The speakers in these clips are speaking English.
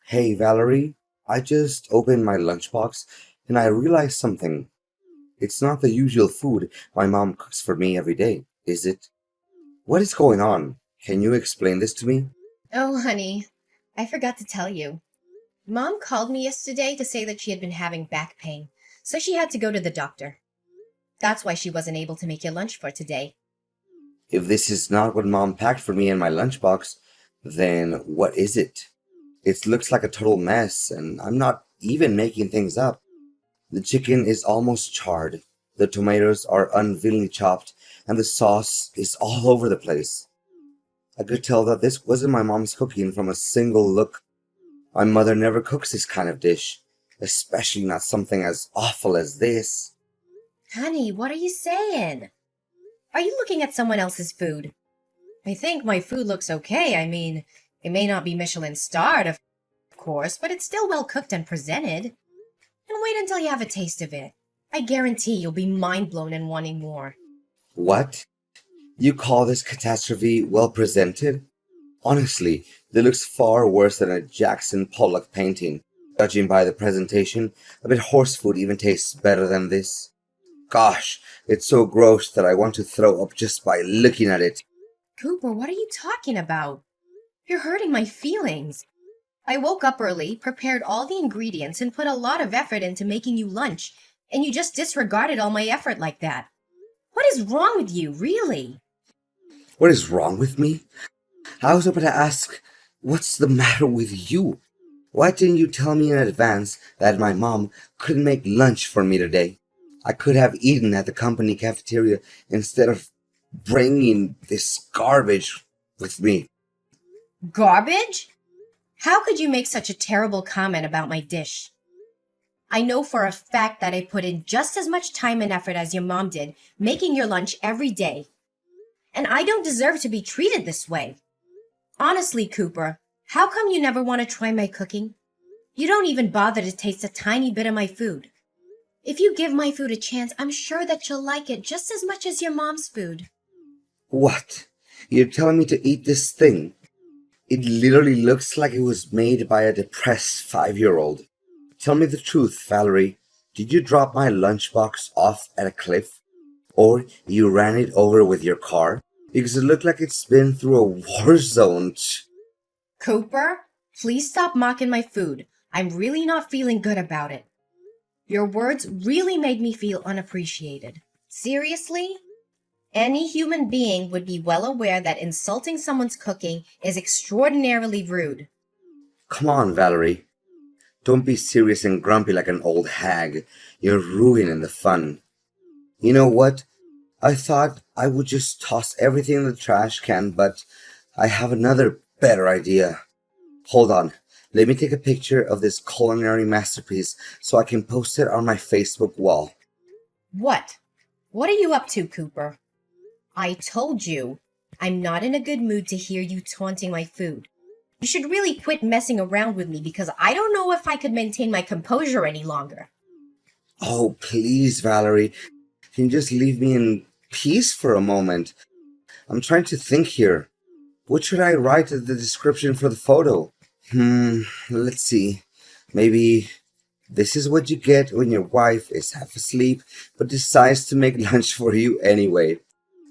Hey Valerie, I just opened my lunchbox and I realized something. It's not the usual food my mom cooks for me every day, is it? What is going on? Can you explain this to me? Oh, honey, I forgot to tell you. Mom called me yesterday to say that she had been having back pain, so she had to go to the doctor. That's why she wasn't able to make your lunch for today. If this is not what mom packed for me in my lunchbox, then what is it? It looks like a total mess, and I'm not even making things up. The chicken is almost charred, the tomatoes are unwillingly chopped, and the sauce is all over the place. I could tell that this wasn't my mom's cooking from a single look. My mother never cooks this kind of dish, especially not something as awful as this. Honey, what are you saying? Are you looking at someone else's food? I think my food looks okay. I mean, it may not be Michelin starred, of course, but it's still well cooked and presented. And wait until you have a taste of it. I guarantee you'll be mind blown and wanting more. What? You call this catastrophe well presented? Honestly, it looks far worse than a Jackson Pollock painting. Judging by the presentation, I bet horse food even tastes better than this. Gosh, it's so gross that I want to throw up just by looking at it. Cooper, what are you talking about? You're hurting my feelings. I woke up early, prepared all the ingredients, and put a lot of effort into making you lunch, and you just disregarded all my effort like that. What is wrong with you, really? What is wrong with me? I was about to ask, what's the matter with you? Why didn't you tell me in advance that my mom couldn't make lunch for me today? I could have eaten at the company cafeteria instead of bringing this garbage with me. Garbage? How could you make such a terrible comment about my dish? I know for a fact that I put in just as much time and effort as your mom did, making your lunch every day. And I don't deserve to be treated this way. Honestly, Cooper, how come you never want to try my cooking? You don't even bother to taste a tiny bit of my food. If you give my food a chance, I'm sure that you'll like it just as much as your mom's food. What? You're telling me to eat this thing? It literally looks like it was made by a depressed 5-year-old. Tell me the truth, Valerie. Did you drop my lunchbox off at a cliff? Or you ran it over with your car? Because it looked like it's been through a war zone. Cooper, please stop mocking my food. I'm really not feeling good about it. Your words really made me feel unappreciated. Seriously? Any human being would be well aware that insulting someone's cooking is extraordinarily rude. Come on, Valerie. Don't be serious and grumpy like an old hag. You're ruining the fun. You know what? I thought I would just toss everything in the trash can, but I have another better idea. Hold on. Let me take a picture of this culinary masterpiece so I can post it on my Facebook wall. What? What are you up to, Cooper? I told you, I'm not in a good mood to hear you taunting my food. You should really quit messing around with me because I don't know if I could maintain my composure any longer. Oh, please, Valerie. Can you just leave me in peace for a moment? I'm trying to think here. What should I write in the description for the photo? Let's see. Maybe this is what you get when your wife is half asleep but decides to make lunch for you anyway.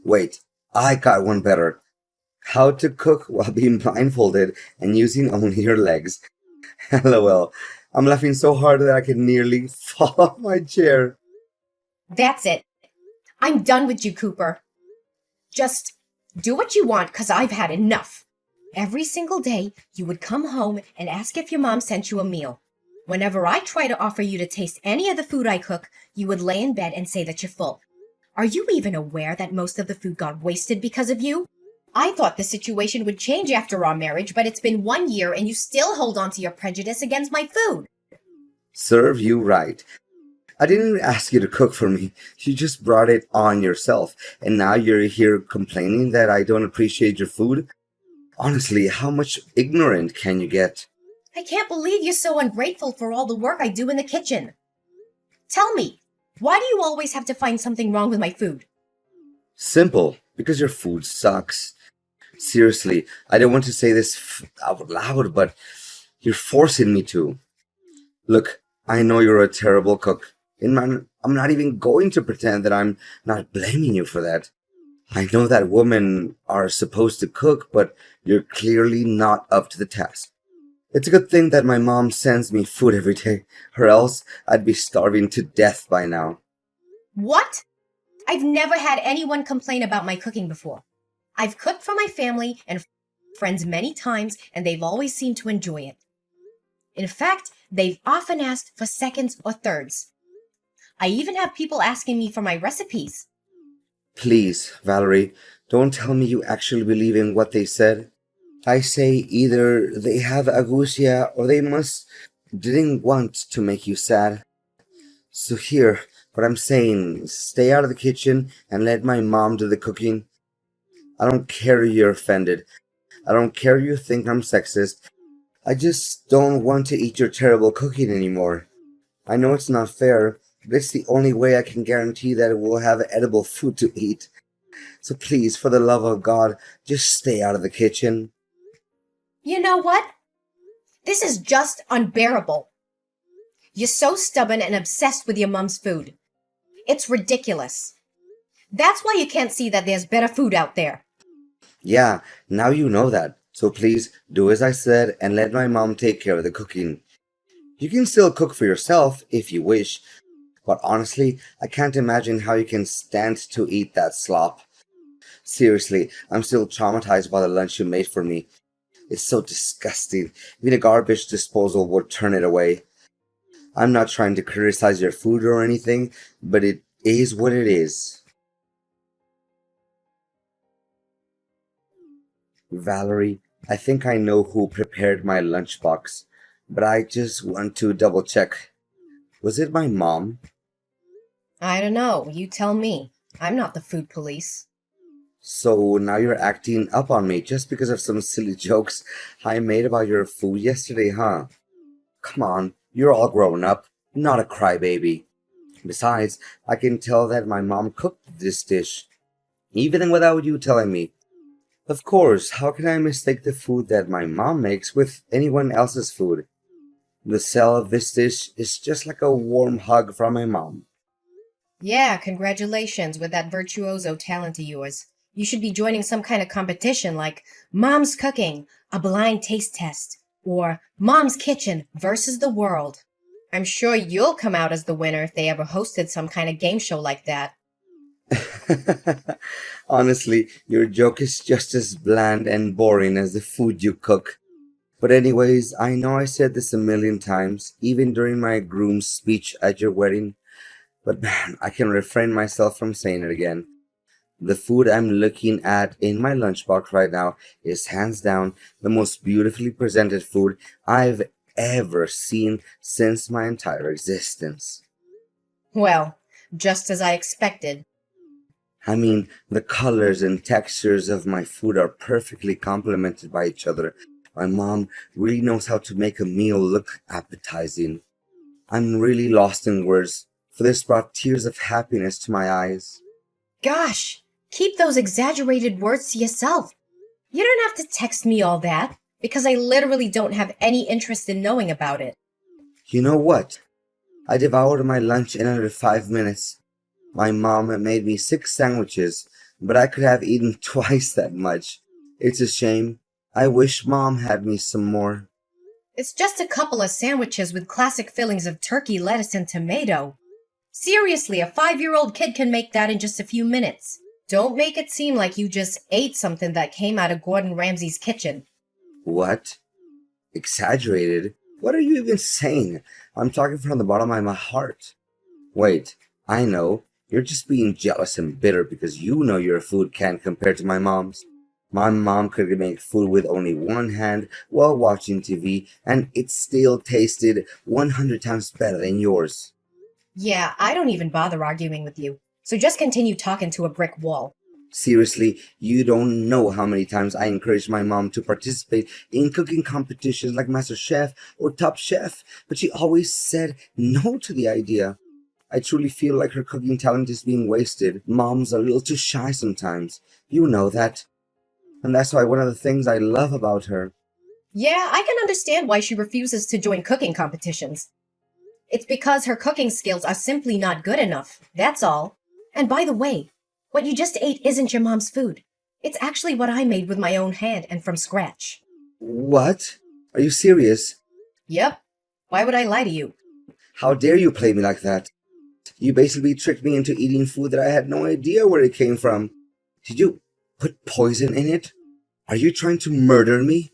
Wait, I got one better. How to cook while being blindfolded and using only your legs. LOL. I'm laughing so hard that I can nearly fall off my chair. That's it. I'm done with you, Cooper. Just do what you want because I've had enough. Every single day, you would come home and ask if your mom sent you a meal. Whenever I try to offer you to taste any of the food I cook, you would lay in bed and say that you're full. Are you even aware that most of the food got wasted because of you? I thought the situation would change after our marriage, but it's been 1 year and you still hold on to your prejudice against my food. Serve you right. I didn't even ask you to cook for me. You just brought it on yourself. And now you're here complaining that I don't appreciate your food? Honestly, how much ignorant can you get? I can't believe you're so ungrateful for all the work I do in the kitchen. Tell me, why do you always have to find something wrong with my food? Simple. Because your food sucks. Seriously, I don't want to say this out loud, but You're forcing me to. Look, I know you're a terrible cook, and I'm not even going to pretend that I'm not blaming you for that. I know that women are supposed to cook, but you're clearly not up to the task. It's a good thing that my mom sends me food every day, or else I'd be starving to death by now. What? I've never had anyone complain about my cooking before. I've cooked for my family and friends many times, and they've always seemed to enjoy it. In fact, they've often asked for seconds or thirds. I even have people asking me for my recipes. Please, Valerie, don't tell me you actually believe in what they said. I say either they have agousia or they must didn't want to make you sad. So here, what I'm saying, stay out of the kitchen and let my mom do the cooking. I don't care you're offended. I don't care you think I'm sexist. I just don't want to eat your terrible cooking anymore. I know it's not fair, but it's the only way I can guarantee that we'll have edible food to eat. So please, for the love of God, just stay out of the kitchen. You know what? This is just unbearable. You're so stubborn and obsessed with your mom's food. It's ridiculous. That's why you can't see that there's better food out there. Yeah, now you know that. So please, do as I said and let my mom take care of the cooking. You can still cook for yourself if you wish, but honestly, I can't imagine how you can stand to eat that slop. Seriously, I'm still traumatized by the lunch you made for me. It's so disgusting. Even a garbage disposal would turn it away. I'm not trying to criticize your food or anything, but it is what it is. Valerie, I think I know who prepared my lunchbox, but I just want to double check. Was it my mom? I don't know. You tell me. I'm not the food police. So now you're acting up on me just because of some silly jokes I made about your food yesterday, huh? Come on, you're all grown up, not a crybaby. Besides, I can tell that my mom cooked this dish, even without you telling me. Of course, how can I mistake the food that my mom makes with anyone else's food? The smell of this dish is just like a warm hug from my mom. Yeah, congratulations with that virtuoso talent of yours. You should be joining some kind of competition like Mom's Cooking, a blind taste test, or Mom's Kitchen versus the World. I'm sure you'll come out as the winner if they ever hosted some kind of game show like that. Honestly, your joke is just as bland and boring as the food you cook. But anyways, I know I said this a million times, even during my groom's speech at your wedding, but man, I can refrain myself from saying it again. The food I'm looking at in my lunchbox right now is hands down the most beautifully presented food I've ever seen since my entire existence. Well, just as I expected. I mean, the colors and textures of my food are perfectly complemented by each other. My mom really knows how to make a meal look appetizing. I'm really lost in words, for this brought tears of happiness to my eyes. Gosh, keep those exaggerated words to yourself. You don't have to text me all that, because I literally don't have any interest in knowing about it. You know what? I devoured my lunch in under 5 minutes. My mom made me 6 sandwiches, but I could have eaten twice that much. It's a shame. I wish mom had me some more. It's just a couple of sandwiches with classic fillings of turkey, lettuce, and tomato. Seriously, a 5-year-old kid can make that in just a few minutes. Don't make it seem like you just ate something that came out of Gordon Ramsay's kitchen. What? Exaggerated? What are you even saying? I'm talking from the bottom of my heart. Wait, I know. You're just being jealous and bitter because you know your food can't compare to my mom's. My mom could make food with only one hand while watching TV, and it still tasted 100 times better than yours. Yeah, I don't even bother arguing with you. So just continue talking to a brick wall. Seriously, you don't know how many times I encouraged my mom to participate in cooking competitions like Master Chef or Top Chef, but she always said no to the idea. I truly feel like her cooking talent is being wasted. Mom's a little too shy sometimes. You know that. And that's why one of the things I love about her. Yeah, I can understand why she refuses to join cooking competitions. It's because her cooking skills are simply not good enough. That's all. And by the way, what you just ate isn't your mom's food. It's actually what I made with my own hand and from scratch. What? Are you serious? Yep. Why would I lie to you? How dare you play me like that? You basically tricked me into eating food that I had no idea where it came from. Did you put poison in it? Are you trying to murder me?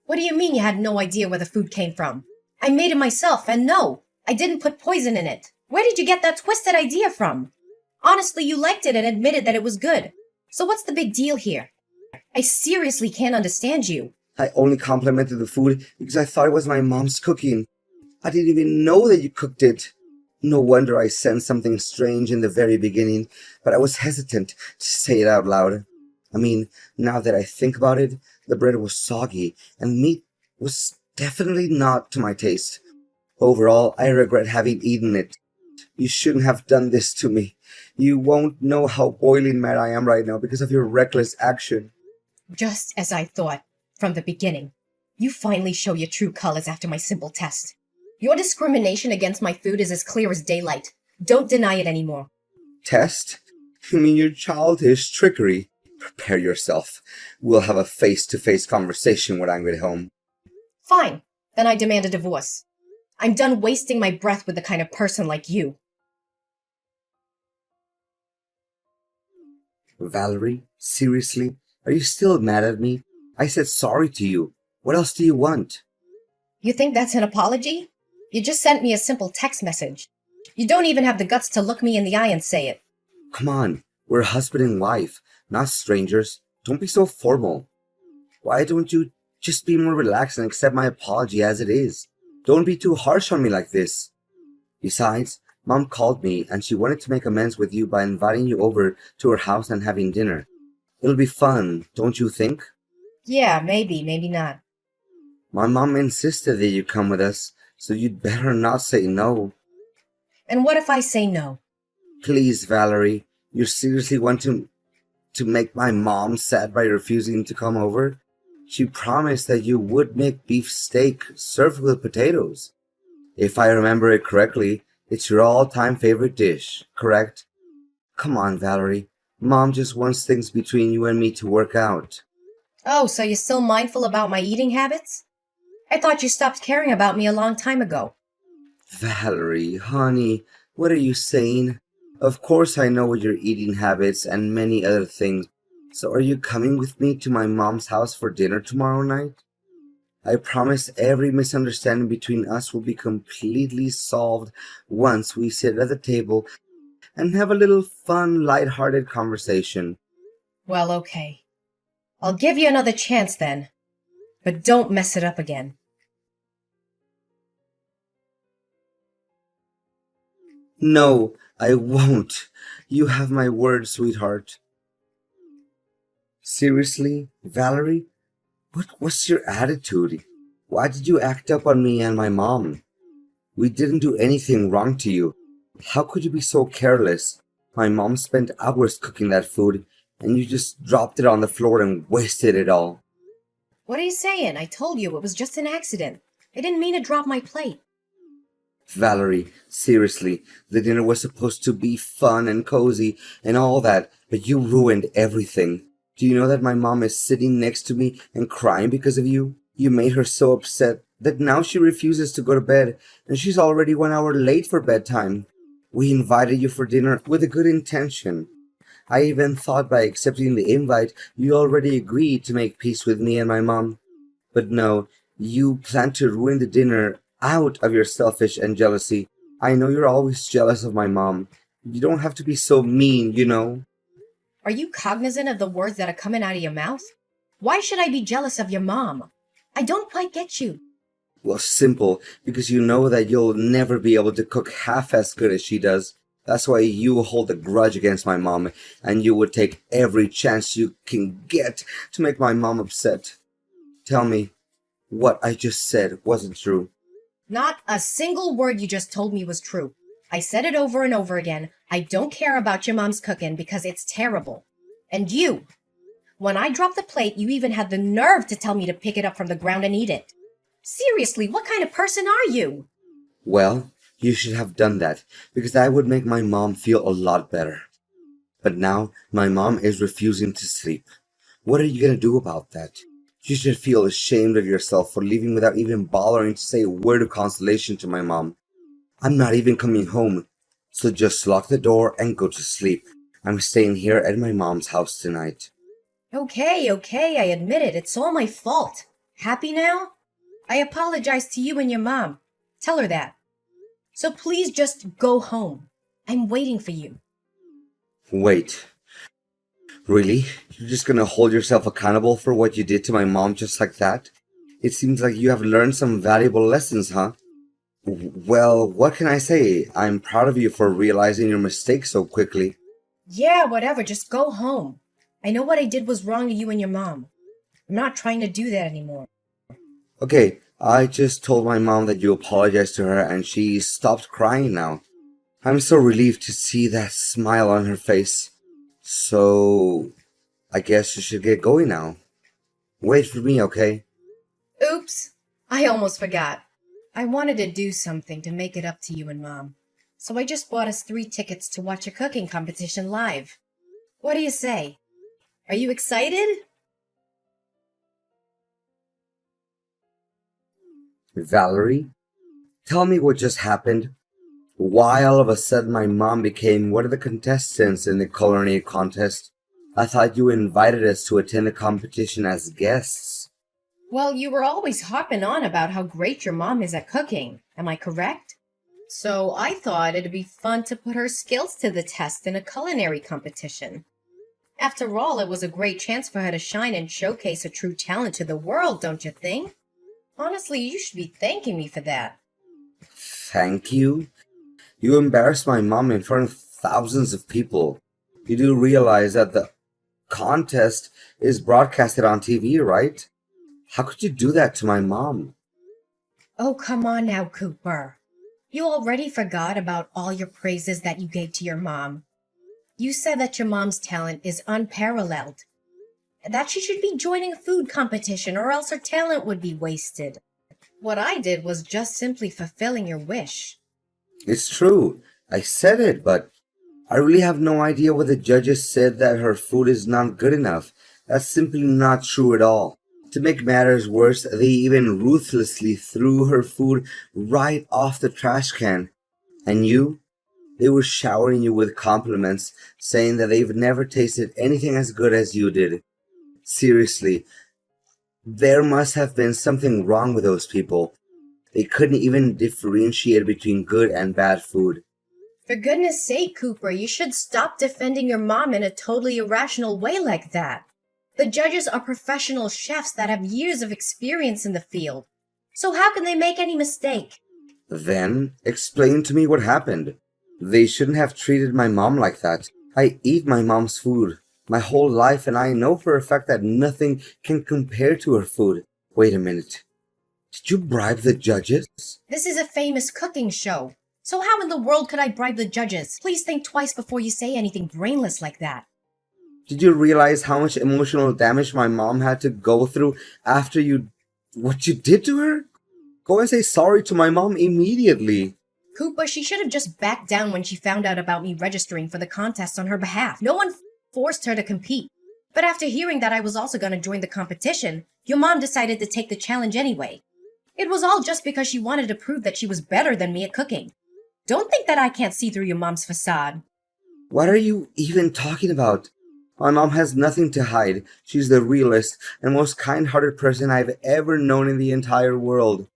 What do you mean you had no idea where the food came from? I made it myself, and no, I didn't put poison in it. Where did you get that twisted idea from? Honestly, you liked it and admitted that it was good. So what's the big deal here? I seriously can't understand you. I only complimented the food because I thought it was my mom's cooking. I didn't even know that you cooked it. No wonder I sensed something strange in the very beginning, but I was hesitant to say it out loud. I mean, now that I think about it, the bread was soggy, and meat was definitely not to my taste. Overall, I regret having eaten it. You shouldn't have done this to me. You won't know how boiling mad I am right now because of your reckless action. Just as I thought from the beginning. You finally show your true colors after my simple test. Your discrimination against my food is as clear as daylight. Don't deny it anymore. Test? You mean your childish trickery? Prepare yourself. We'll have a face-to-face conversation when I get home. Fine. Then I demand a divorce. I'm done wasting my breath with the kind of person like you. Valerie, seriously? Are you still mad at me? I said sorry to you. What else do you want? You think that's an apology? You just sent me a simple text message. You don't even have the guts to look me in the eye and say it. Come on, we're husband and wife, not strangers. Don't be so formal. Why don't you just be more relaxed and accept my apology as it is? Don't be too harsh on me like this. Besides, Mom called me and she wanted to make amends with you by inviting you over to her house and having dinner. It'll be fun, don't you think? Yeah, maybe, maybe not. My mom insisted that you come with us, so you'd better not say no. And what if I say no? Please, Valerie, you seriously want to make my mom sad by refusing to come over? She promised that you would make beef steak served with potatoes. If I remember it correctly, it's your all-time favorite dish, correct? Come on, Valerie. Mom just wants things between you and me to work out. Oh, so you're still mindful about my eating habits? I thought you stopped caring about me a long time ago. Valerie, honey, what are you saying? Of course I know your eating habits and many other things. So are you coming with me to my mom's house for dinner tomorrow night? I promise every misunderstanding between us will be completely solved once we sit at the table and have a little fun, light-hearted conversation. Well, okay. I'll give you another chance then. But don't mess it up again. No, I won't. You have my word, sweetheart. Seriously, Valerie? What was your attitude? Why did you act up on me and my mom? We didn't do anything wrong to you. How could you be so careless? My mom spent hours cooking that food, and you just dropped it on the floor and wasted it all. What are you saying? I told you it was just an accident. I didn't mean to drop my plate. Valerie, seriously, the dinner was supposed to be fun and cozy and all that, but you ruined everything. Do you know that my mom is sitting next to me and crying because of you? You made her so upset that now she refuses to go to bed, and she's already 1 hour late for bedtime. We invited you for dinner with a good intention. I even thought by accepting the invite, you already agreed to make peace with me and my mom. But no, you plan to ruin the dinner out of your selfish and jealousy. I know you're always jealous of my mom. You don't have to be so mean, you know. Are you cognizant of the words that are coming out of your mouth? Why should I be jealous of your mom? I don't quite get you. Well, simple, because you know that you'll never be able to cook half as good as she does. That's why you hold a grudge against my mom, and you would take every chance you can get to make my mom upset. Tell me, what I just said wasn't true. Not a single word you just told me was true. I said it over and over again. I don't care about your mom's cooking because it's terrible. And you, When I dropped the plate, you even had the nerve to tell me to pick it up from the ground and eat it. Seriously, what kind of person are you? Well, you should have done that, because that would make my mom feel a lot better. But now, my mom is refusing to sleep. What are you gonna do about that? You should feel ashamed of yourself for leaving without even bothering to say a word of consolation to my mom. I'm not even coming home, so just lock the door and go to sleep. I'm staying here at my mom's house tonight. Okay, I admit it. It's all my fault. Happy now? I apologize to you and your mom. Tell her that. So please just go home. I'm waiting for you. Wait, really? You're just gonna hold yourself accountable for what you did to my mom just like that? It seems like you have learned some valuable lessons, huh? Well, what can I say? I'm proud of you for realizing your mistake so quickly. Yeah, whatever. Just go home. I know what I did was wrong to you and your mom. I'm not trying to do that anymore. Okay, I just told my mom that you apologized to her and she stopped crying now. I'm so relieved to see that smile on her face. So, I guess you should get going now. Wait for me, okay? Oops. I almost forgot. I wanted to do something to make it up to you and mom. So I just bought us 3 tickets to watch a cooking competition live. What do you say? Are you excited? Valerie, tell me what just happened. Why all of a sudden my mom became one of the contestants in the culinary contest? I thought you invited us to attend the competition as guests. Well, you were always hopping on about how great your mom is at cooking. Am I correct? So I thought it'd be fun to put her skills to the test in a culinary competition. After all, it was a great chance for her to shine and showcase her true talent to the world, don't you think? Honestly, you should be thanking me for that. Thank you? You embarrassed my mom in front of thousands of people. You do realize that the contest is broadcasted on TV, right? How could you do that to my mom? Oh, come on now, Cooper. You already forgot about all your praises that you gave to your mom. You said that your mom's talent is unparalleled, that she should be joining a food competition or else her talent would be wasted. What I did was just simply fulfilling your wish. It's true. I said it, but I really have no idea what the judges said that her food is not good enough. That's simply not true at all. To make matters worse, they even ruthlessly threw her food right off the trash can. And you? They were showering you with compliments, saying that they've never tasted anything as good as you did. Seriously, there must have been something wrong with those people. They couldn't even differentiate between good and bad food. For goodness sake, Cooper, you should stop defending your mom in a totally irrational way like that. The judges are professional chefs that have years of experience in the field. So how can they make any mistake? Then, explain to me what happened. They shouldn't have treated my mom like that. I eat my mom's food my whole life, and I know for a fact that nothing can compare to her food. Wait a minute. Did you bribe the judges? This is a famous cooking show. So how in the world could I bribe the judges? Please think twice before you say anything brainless like that. Did you realize how much emotional damage my mom had to go through after what you did to her? Go and say sorry to my mom immediately. Cooper, she should have just backed down when she found out about me registering for the contest on her behalf. No one forced her to compete. But after hearing that I was also going to join the competition, your mom decided to take the challenge anyway. It was all just because she wanted to prove that she was better than me at cooking. Don't think that I can't see through your mom's facade. What are you even talking about? My mom has nothing to hide. She's the realest and most kind-hearted person I've ever known in the entire world.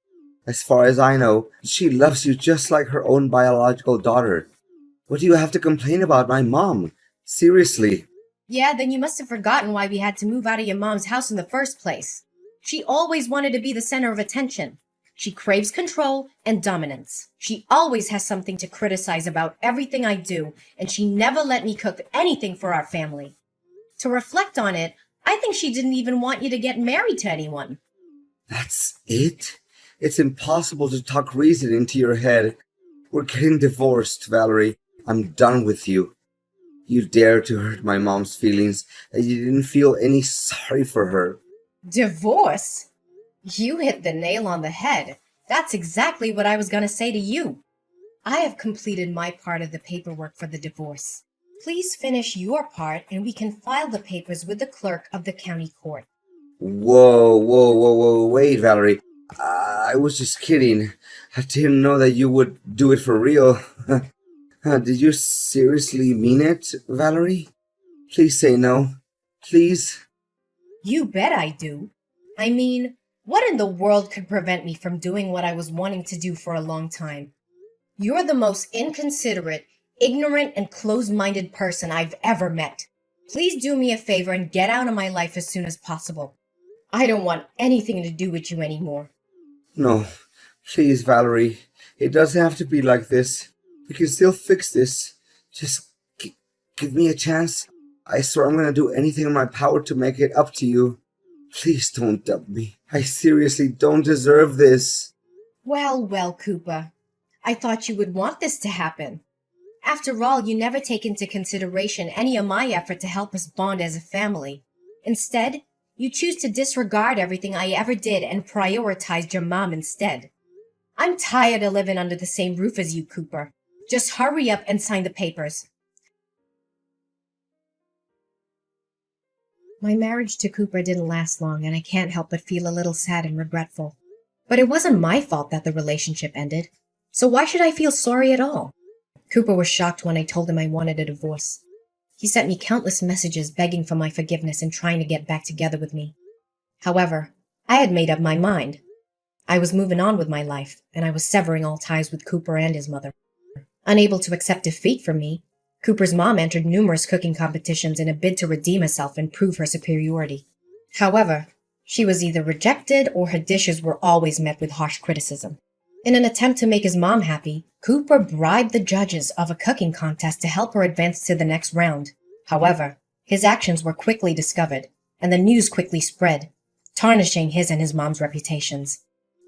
As far as I know, she loves you just like her own biological daughter. What do you have to complain about my mom? Seriously. Yeah, then you must have forgotten why we had to move out of your mom's house in the first place. She always wanted to be the center of attention. She craves control and dominance. She always has something to criticize about everything I do, and she never let me cook anything for our family. To reflect on it, I think she didn't even want you to get married to anyone. That's it? It's impossible to talk reason into your head. We're getting divorced, Valerie. I'm done with you. You dare to hurt my mom's feelings, and you didn't feel any sorry for her. Divorce? You hit the nail on the head. That's exactly what I was going to say to you. I have completed my part of the paperwork for the divorce. Please finish your part and we can file the papers with the clerk of the county court. Whoa, whoa, whoa, whoa, wait, Valerie. I was just kidding. I didn't know that you would do it for real. Did you seriously mean it, Valerie? Please say no. Please? You bet I do. I mean, what in the world could prevent me from doing what I was wanting to do for a long time? You're the most inconsiderate, ignorant, and closed-minded person I've ever met. Please do me a favor and get out of my life as soon as possible. I don't want anything to do with you anymore. No. Please, Valerie. It doesn't have to be like this. We can still fix this. Just give me a chance. I swear I'm going to do anything in my power to make it up to you. Please don't dump me. I seriously don't deserve this. Well, well, Cooper. I thought you would want this to happen. After all, you never take into consideration any of my effort to help us bond as a family. Instead, you choose to disregard everything I ever did and prioritized your mom instead. I'm tired of living under the same roof as you, Cooper. Just hurry up and sign the papers. My marriage to Cooper didn't last long, and I can't help but feel a little sad and regretful. But it wasn't my fault that the relationship ended. So why should I feel sorry at all? Cooper was shocked when I told him I wanted a divorce. He sent me countless messages begging for my forgiveness and trying to get back together with me. However, I had made up my mind. I was moving on with my life, and I was severing all ties with Cooper and his mother. Unable to accept defeat from me, Cooper's mom entered numerous cooking competitions in a bid to redeem herself and prove her superiority. However, she was either rejected or her dishes were always met with harsh criticism. In an attempt to make his mom happy, Cooper bribed the judges of a cooking contest to help her advance to the next round. However, his actions were quickly discovered, and the news quickly spread, tarnishing his and his mom's reputations.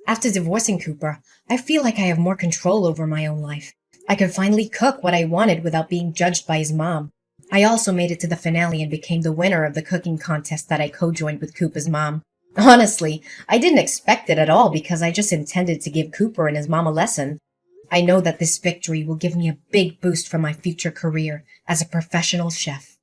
After divorcing Cooper, I feel like I have more control over my own life. I could finally cook what I wanted without being judged by his mom. I also made it to the finale and became the winner of the cooking contest that I co-joined with Cooper's mom. Honestly, I didn't expect it at all because I just intended to give Cooper and his mom a lesson. I know that this victory will give me a big boost for my future career as a professional chef.